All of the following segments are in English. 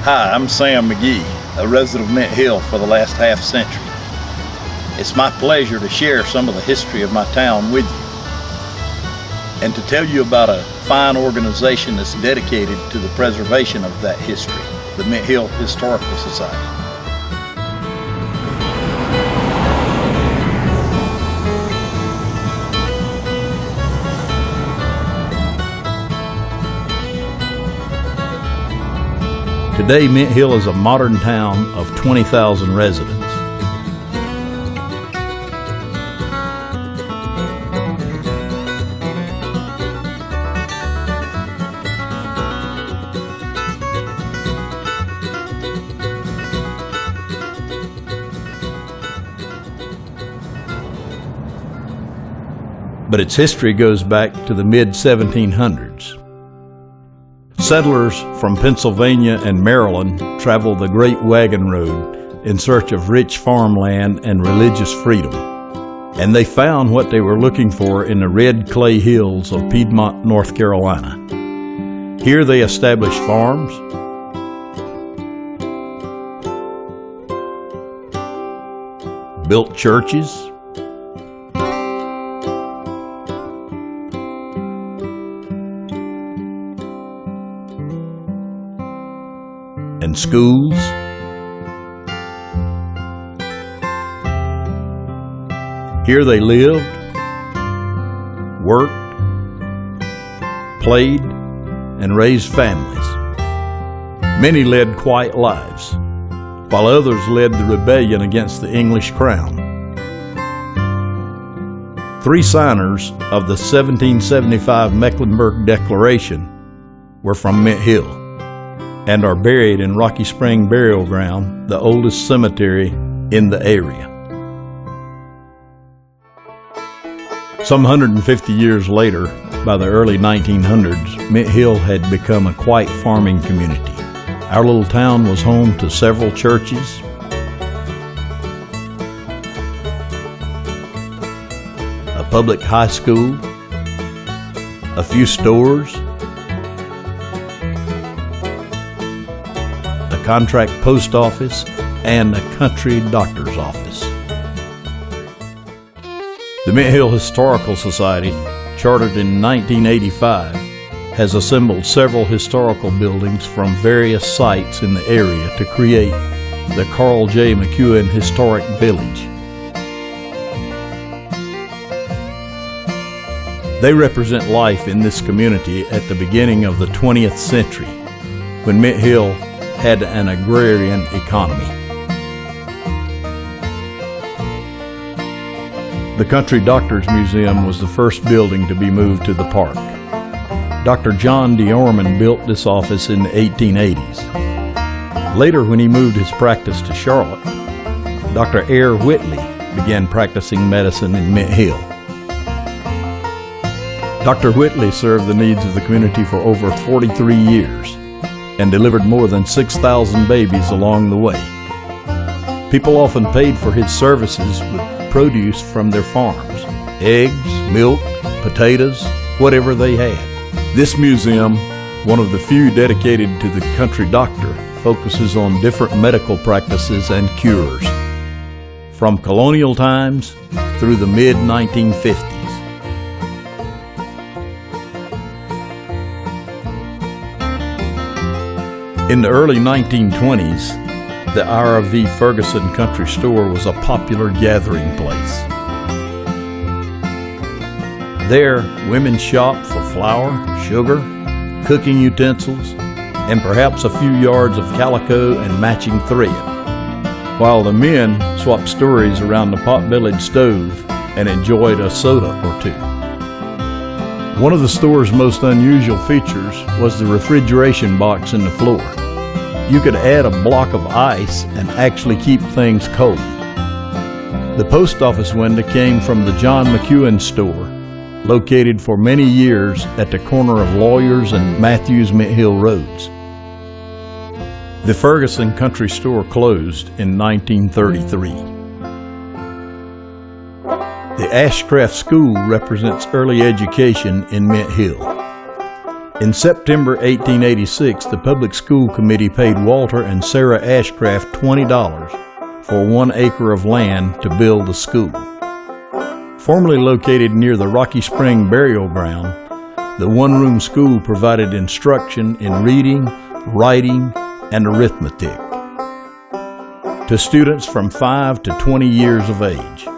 Hi, I'm Sam McGhee, a resident of Mint Hill for the last half century. It's my pleasure to share some of the history of my town with you and to tell you about a fine organization that's dedicated to the preservation of that history, the Mint Hill Historical Society. Today, Mint Hill is a modern town of 20,000 residents. But its history goes back to the mid-1700s. Settlers from Pennsylvania and Maryland traveled the Great Wagon Road in search of rich farmland and religious freedom. And they found what they were looking for in the red clay hills of Piedmont, North Carolina. Here they established farms, built churches, and schools. Here they lived, worked, played, and raised families. Many led quiet lives, while others led the rebellion against the English crown. 3 signers of the 1775 Mecklenburg Declaration were from Mint Hill and are buried in Rocky Spring Burial Ground, the oldest cemetery in the area. Some 150 years later, by the early 1900s, Mint Hill had become a quiet farming community. Our little town was home to several churches, a public high school, a few stores, a contract post office, and a country doctor's office. The Mint Hill Historical Society, chartered in 1985, has assembled several historical buildings from various sites in the area to create the Carl J. McEwen Historic Village. They represent life in this community at the beginning of the 20th century, when Mint Hill had an agrarian economy. The Country Doctors Museum was the first building to be moved to the park. Dr. John D. Orman built this office in the 1880s. Later, when he moved his practice to Charlotte, Dr. Ayer Whitley began practicing medicine in Mint Hill. Dr. Whitley served the needs of the community for over 43 years and delivered more than 6,000 babies along the way. People often paid for his services with produce from their farms, eggs, milk, potatoes, whatever they had. This museum, one of the few dedicated to the country doctor, focuses on different medical practices and cures, from colonial times through the mid-1950s. In the early 1920s, the Ira V. Ferguson Country Store was a popular gathering place. There, women shopped for flour, sugar, cooking utensils, and perhaps a few yards of calico and matching thread, while the men swapped stories around the pot-bellied stove and enjoyed a soda or two. One of the store's most unusual features was the refrigeration box in the floor. You could add a block of ice and actually keep things cold. The post office window came from the John McEwen store, located for many years at the corner of Lawyers and Matthews Mint Hill Roads. The Ferguson Country Store closed in 1933. The Ashcraft School represents early education in Mint Hill. In September 1886, the Public School Committee paid Walter and Sarah Ashcraft $20 for 1 acre of land to build the school. Formerly located near the Rocky Spring Burial Ground, the one-room school provided instruction in reading, writing, and arithmetic to students from 5 to 20 years of age.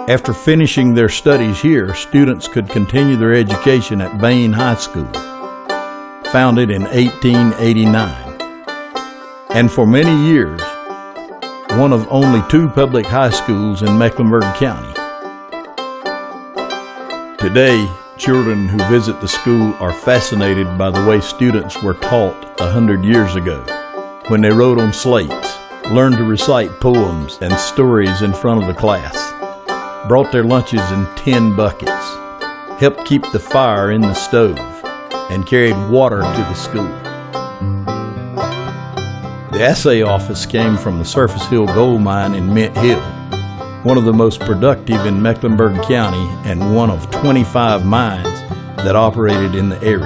After finishing their studies here, students could continue their education at Bain High School, founded in 1889, and for many years, one of only 2 public high schools in Mecklenburg County. Today, children who visit the school are fascinated by the way students were taught 100 years ago, when they wrote on slates, learned to recite poems and stories in front of the class, brought their lunches in tin buckets, helped keep the fire in the stove, and carried water to the school. The assay office came from the Surface Hill Gold Mine in Mint Hill, one of the most productive in Mecklenburg County and one of 25 mines that operated in the area.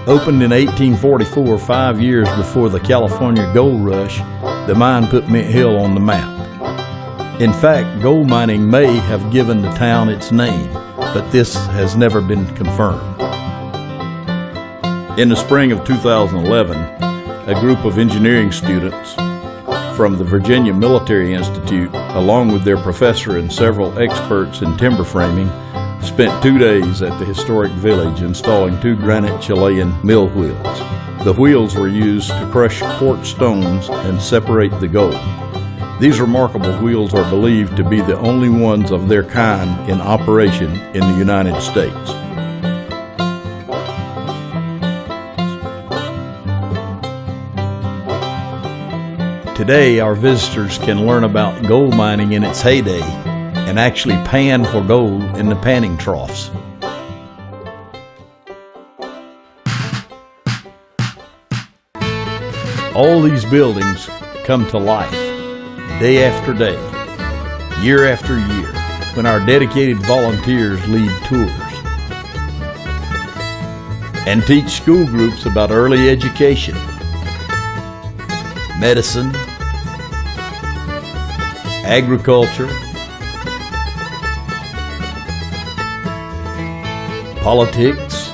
Opened in 1844, 5 years before the California Gold Rush, the mine put Mint Hill on the map. In fact, gold mining may have given the town its name, but this has never been confirmed. In the spring of 2011, a group of engineering students from the Virginia Military Institute, along with their professor and several experts in timber framing, spent 2 days at the historic village installing 2 granite Chilean mill wheels. The wheels were used to crush quartz stones and separate the gold. These remarkable wheels are believed to be the only ones of their kind in operation in the United States. Today, our visitors can learn about gold mining in its heyday and actually pan for gold in the panning troughs. All these buildings come to life day after day, year after year, when our dedicated volunteers lead tours and teach school groups about early education, medicine, agriculture, politics,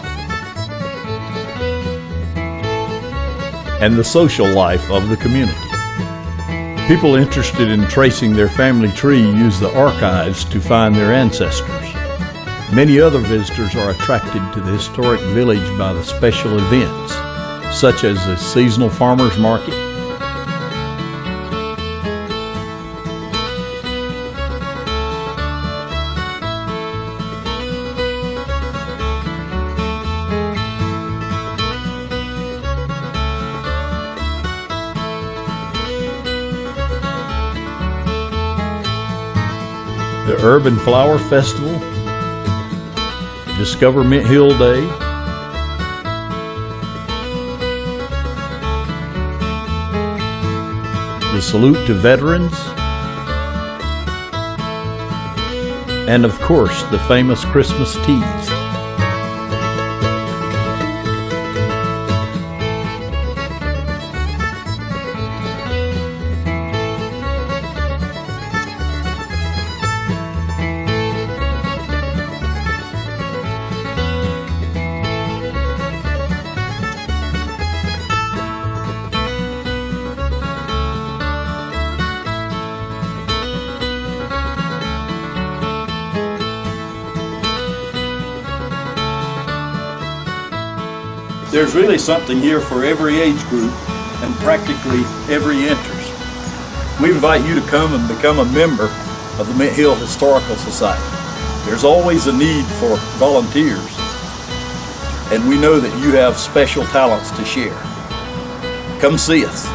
and the social life of the community. People interested in tracing their family tree use the archives to find their ancestors. Many other visitors are attracted to the historic village by the special events, such as the seasonal farmers market, the Urban Flower Festival, Discover Mint Hill Day, the Salute to Veterans, and of course the famous Christmas teas. There's really something here for every age group and practically every interest. We invite you to come and become a member of the Mint Hill Historical Society. There's always a need for volunteers, and we know that you have special talents to share. Come see us.